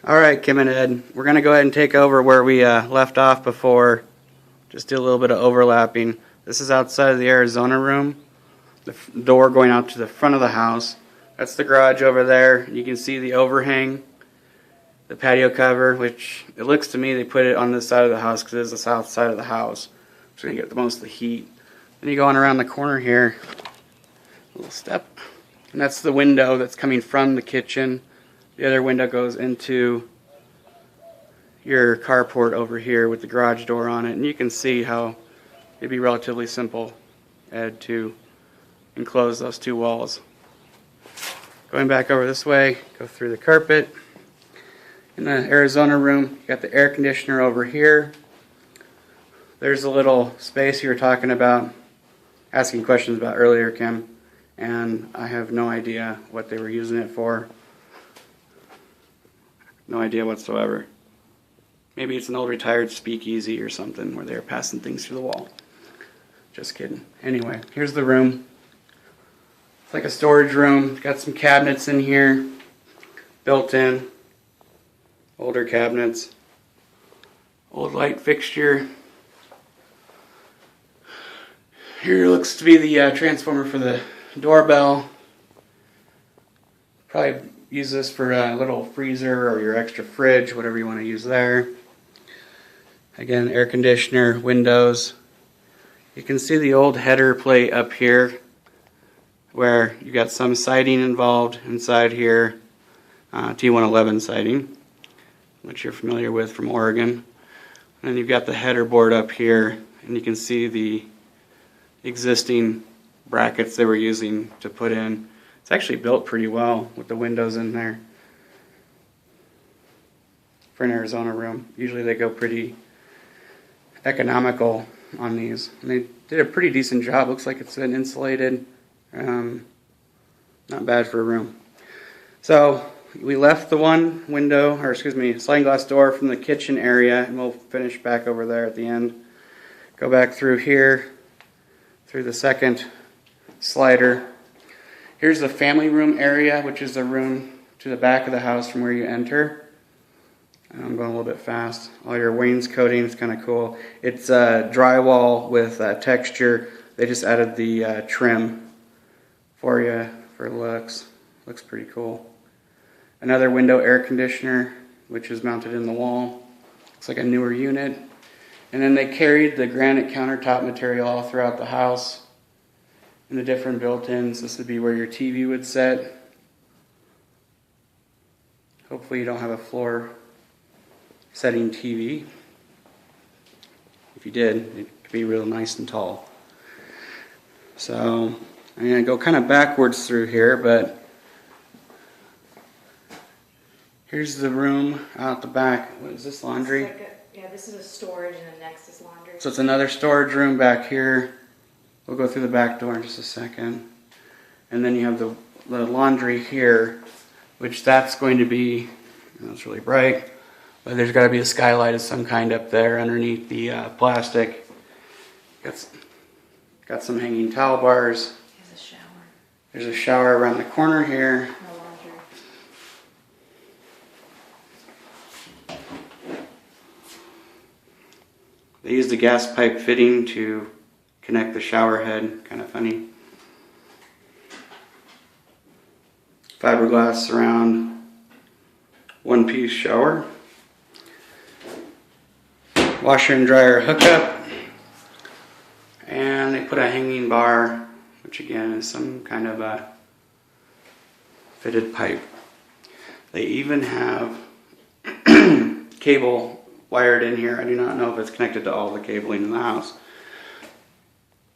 Alright, Kim and Ed, we're going to go ahead and take over where we left off before. Just do a little bit of overlapping. This is outside of the Arizona room. The door going out to the front of the house. That's the garage over there. You can see the overhang, the patio cover, which it looks to me they put it on this side of the house because it is the south side of the house. So you get the most of the heat. Then you go on around the corner here, a little step, and that's the window that's coming from the kitchen. The other window goes into your carport over here with the garage door on it, and you can see how it'd be relatively simple, Ed, to enclose those two walls. Going back over this way, go through the carpet. In the Arizona room, you got the air conditioner over here. There's a little space you were talking about, asking questions about earlier, Kim, and I have no idea what they were using it for. No idea whatsoever. Maybe it's an old retired speakeasy or something where they're passing things through the wall. Just kidding. Anyway, here's the room. It's like a storage room. Got some cabinets in here, built in. Older cabinets. Old light fixture. Here looks to be the transformer for the doorbell. Probably use this for a little freezer or your extra fridge, whatever you want to use there. Again, air conditioner, windows. You can see the old header plate up here where you got some siding involved inside here. T111 siding, which you're familiar with from Oregon. And then you've got the header board up here, and you can see the existing brackets they were using to put in. It's actually built pretty well with the windows in there for an Arizona room. Usually they go pretty economical on these. And they did a pretty decent job. Looks like it's been insulated. Not bad for a room. So we left the one window, or excuse me, sliding glass door from the kitchen area, and we'll finish back over there at the end. Go back through here, through the second slider. Here's the family room area, which is the room to the back of the house from where you enter. I'm going a little bit fast. All your wainscoting is kind of cool. It's drywall with texture. They just added the trim for you for looks. Looks pretty cool. Another window air conditioner, which is mounted in the wall. Looks like a newer unit. And then they carried the granite countertop material all throughout the house. And the different built-ins. This would be where your TV would sit. Hopefully you don't have a floor setting TV. If you did, it could be real nice and tall. So I'm going to go kind of backwards through here, but here's the room out the back. What is this, laundry? Yeah, this is a storage and then next is laundry. So it's another storage room back here. We'll go through the back door in just a second. And then you have the laundry here, which that's going to be, it's really bright, but there's got to be a skylight of some kind up there underneath the plastic. Got some hanging towel bars. There's a shower. There's a shower around the corner here. No laundry. They used the gas pipe fitting to connect the shower head. Kind of funny. Fiberglass surround, one-piece shower. Washer and dryer hookup. And they put a hanging bar, which again is some kind of a fitted pipe. They even have cable wired in here. I do not know if it's connected to all the cabling in the house.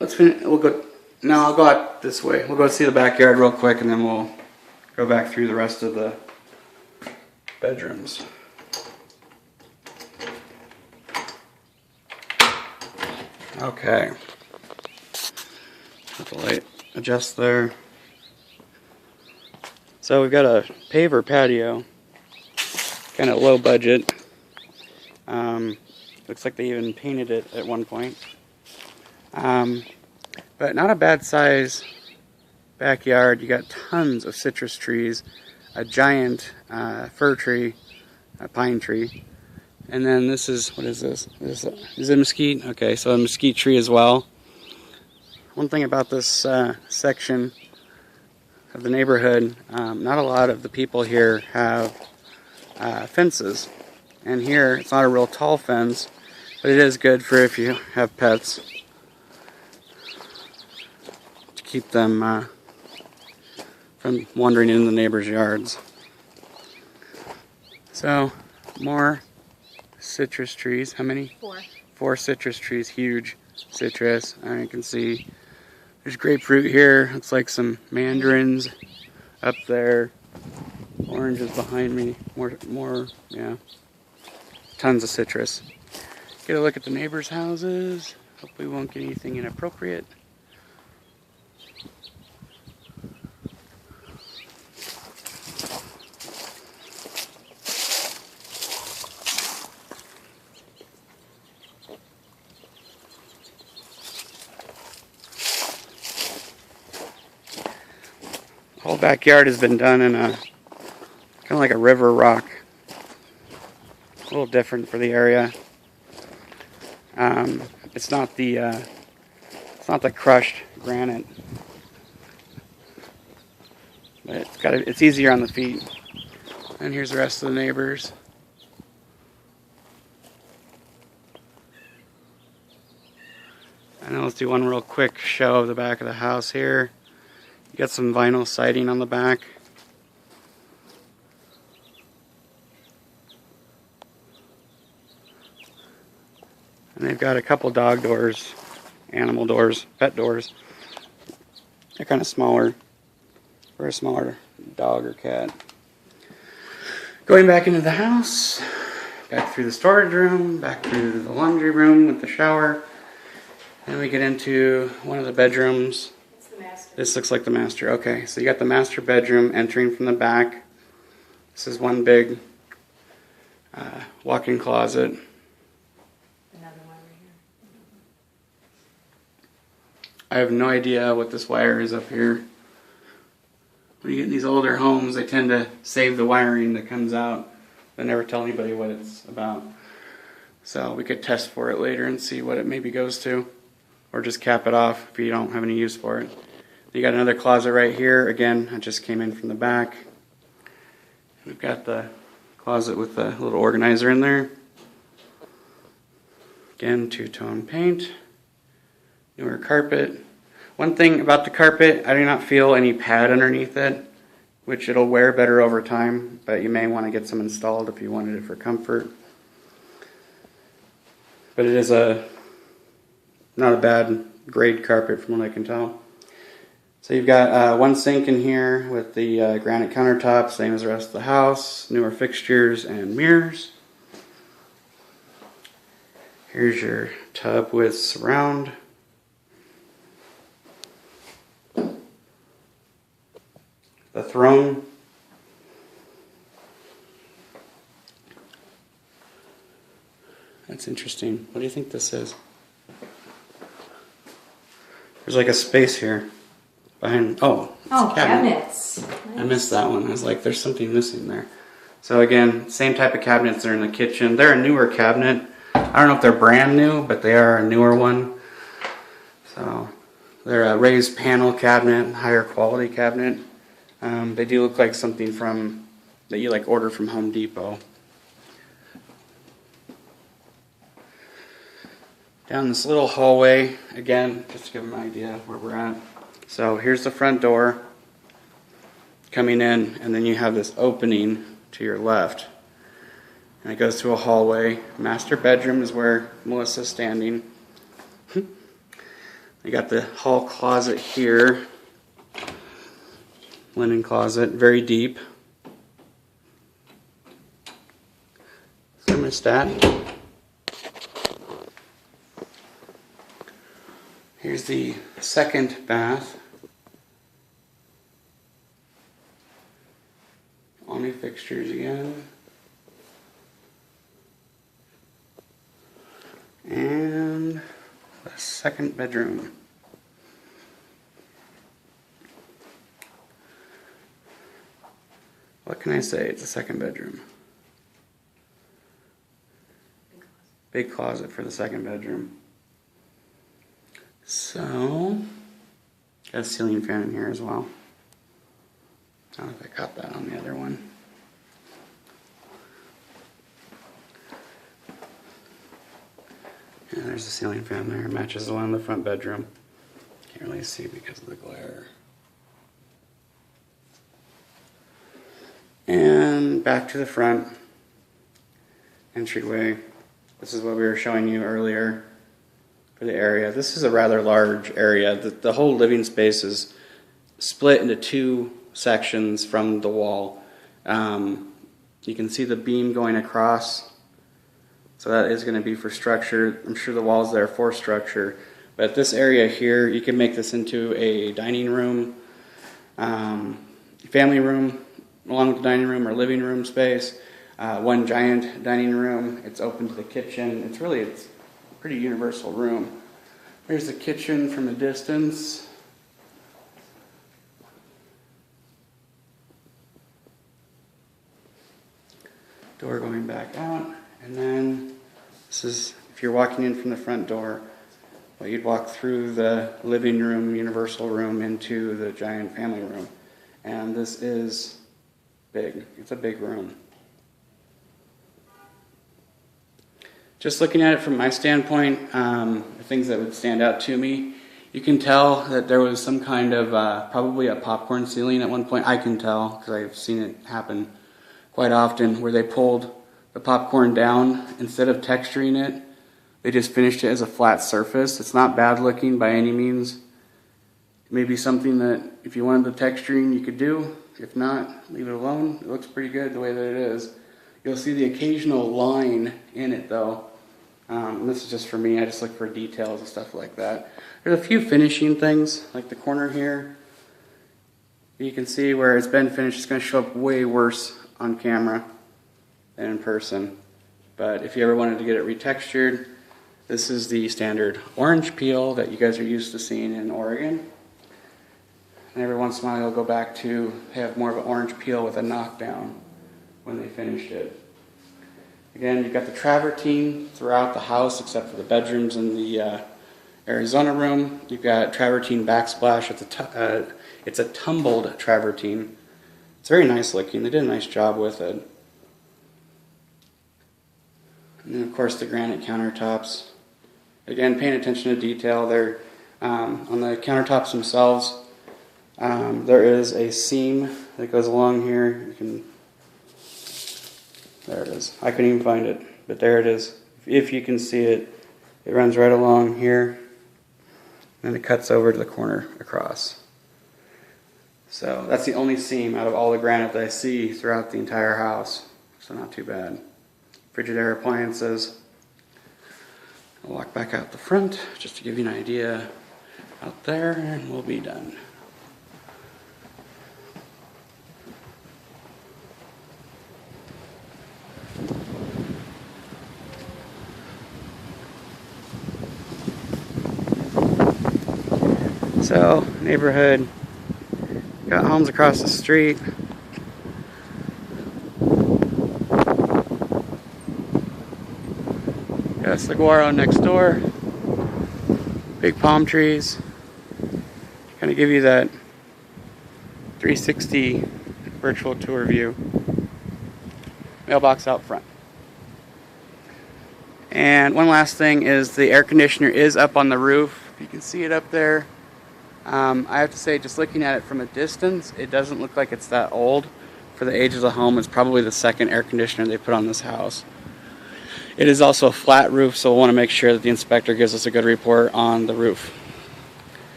Let's finish. We'll go. No, I'll go out this way. We'll go see the backyard real quick, and then we'll go back through the rest of the bedrooms. Okay. Let the light adjust there. So we've got a paver patio, kind of low budget. Looks like they even painted it at one point. But not a bad size backyard. You got tons of citrus trees, a giant fir tree, a pine tree. And then this is, what is this? Is it mesquite? Okay, so a mesquite tree as well. One thing about this section of the neighborhood, not a lot of the people here have fences. And here, it's not a real tall fence, but it is good for if you have pets, to keep them from wandering into the neighbors' yards. So, more citrus trees. How many? 4. 4 citrus trees, huge citrus. You can see there's grapefruit here. Looks like some mandarins up there. Oranges behind me. More, yeah. Tons of citrus. Get a look at the neighbors' houses. Hopefully we won't get anything inappropriate. The whole backyard has been done in a kind of like a river rock. A little different for the area. It's not the crushed granite, but it's easier on the feet. And here's the rest of the neighbors. And then let's do one real quick show of the back of the house here. You got some vinyl siding on the back. And they've got a couple dog doors, animal doors, pet doors. They're kind of smaller for a smaller dog or cat. Going back into the house, back through the storage room, back through the laundry room with the shower. Then we get into one of the bedrooms. It's the master. This looks like the master. Okay, so you got the master bedroom entering from the back. This is one big walk-in closet. Another one right here. I have no idea what this wire is up here. When you get in these older homes, they tend to save the wiring that comes out. They never tell anybody what it's about. So we could test for it later and see what it maybe goes to. Or just cap it off if you don't have any use for it. You got another closet right here. Again, I just came in from the back. We've got the closet with the little organizer in there. Again, two-tone paint. Newer carpet. One thing about the carpet, I do not feel any pad underneath it, which it'll wear better over time, but you may want to get some installed if you wanted it for comfort. But it is not a bad grade carpet from what I can tell. So you've got one sink in here with the granite countertop, same as the rest of the house, newer fixtures and mirrors. Here's your tub with surround. The throne. That's interesting. What do you think this is? There's like a space here behind. Oh, it's a cabinet. Cabinets. I missed that one. I was like, there's something missing there. So again, same type of cabinets that are in the kitchen. They're a newer cabinet. I don't know if they're brand new, but they are a newer one. So they're a raised panel cabinet, higher quality cabinet. They do look like something that you like order from Home Depot. Down this little hallway, again, just to give them an idea of where we're at. So here's the front door coming in, and then you have this opening to your left. And it goes to a hallway. Master bedroom is where Melissa's standing. You got the hall closet here. Linen closet, very deep. Thermostat. Here's the second bath. Omni fixtures again. And the second bedroom. What can I say? It's a second bedroom. big closet for the second bedroom. So, got a ceiling fan in here as well. I don't know if I caught that on the other one. Yeah, there's a ceiling fan there. It matches the one in the front bedroom. Can't really see because of the glare. And back to the front entryway. This is what we were showing you earlier for the area. This is a rather large area. The whole living space is split into two sections from the wall. You can see the beam going across. So that is going to be for structure. I'm sure the wall's there for structure. But this area here, you can make this into a dining room, family room, along with the dining room or living room space. One giant dining room. It's open to the kitchen. It's a pretty universal room. Here's the kitchen from a distance. Door going back out. And then this is, if you're walking in from the front door, well, you'd walk through the living room, universal room, into the giant family room. And this is big. It's a big room. Just looking at it from my standpoint, the things that would stand out to me, you can tell that there was some kind of, probably a popcorn ceiling at one point. I can tell, because I've seen it happen quite often, where they pulled the popcorn down. Instead of texturing it, they just finished it as a flat surface. It's not bad looking by any means. It may be something that if you wanted the texturing you could do. If not, leave it alone. It looks pretty good the way that it is. You'll see the occasional line in it though. This is just for me. I just look for details and stuff like that. There's a few finishing things, like the corner here. You can see where it's been finished. It's going to show up way worse on camera than in person. But if you ever wanted to get it retextured, this is the standard orange peel that you guys are used to seeing in Oregon. And every once in a while you'll go back to have more of an orange peel with a knockdown when they finished it. Again, you've got the travertine throughout the house except for the bedrooms and the Arizona room. You've got travertine backsplash. It's a tumbled travertine. It's very nice looking. They did a nice job with it. And then of course the granite countertops. Again, paying attention to detail. They're on the countertops themselves. There is a seam that goes along here. There it is. I couldn't even find it, but there it is. If you can see it, it runs right along here, and it cuts over to the corner across. So that's the only seam out of all the granite that I see throughout the entire house. So not too bad. Frigidaire appliances. I'll walk back out the front just to give you an idea out there, and we'll be done. So, neighborhood, got homes across the street. Got a saguaro next door. Big palm trees. Kind of give you that 360 virtual tour view. Mailbox out front. And one last thing is the air conditioner is up on the roof. You can see it up there. I have to say, just looking at it from a distance, it doesn't look like it's that old. For the age of the home, it's probably the second air conditioner they put on this house. It is also a flat roof, so we'll want to make sure that the inspector gives us a good report on the roof.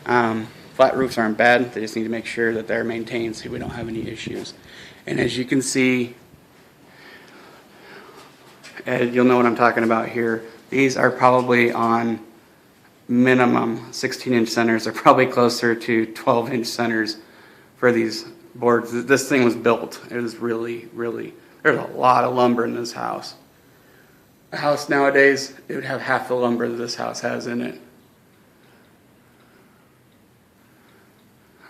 Flat roofs aren't bad, they just need to make sure that they're maintained so we don't have any issues. And as you can see, Ed, you'll know what I'm talking about here. These are probably on minimum 16-inch centers. They're probably closer to 12-inch centers for these boards. This thing was built. It was really, there's a lot of lumber in this house. A house nowadays, it would have half the lumber that this house has in it.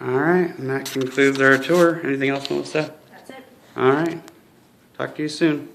All right, and that concludes our tour. Anything else, Melissa? That's it. All right. Talk to you soon.